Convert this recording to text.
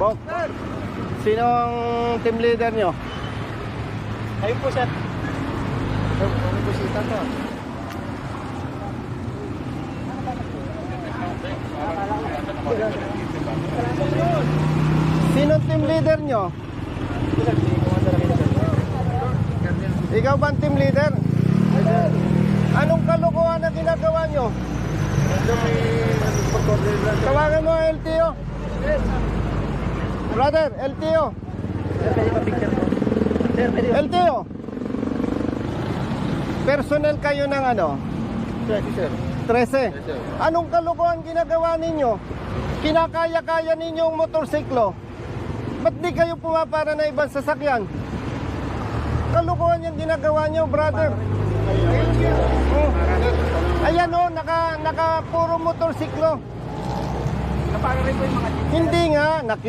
Bok, sino ang team leader nyo? Ayun po, sir. May busita to. Sino ang team leader nyo? Ikaw ba ang team leader? Anong kalokohan na ginagawa nyo? Tawagan mo ang LTO. Brother, LTO. LTO. Personnel kayo ng ano? 13. Anong kalokohan ginagawa ninyo? Kinakaya-kaya ninyong motorsiklo. Ba't di kayo pumapara na ibang sasakyan? Kalokohan yung ginagawa nyo, brother. Oh. Ayan o, naka puro motorsiklo. Napaka rin po yung mga Hindi nga,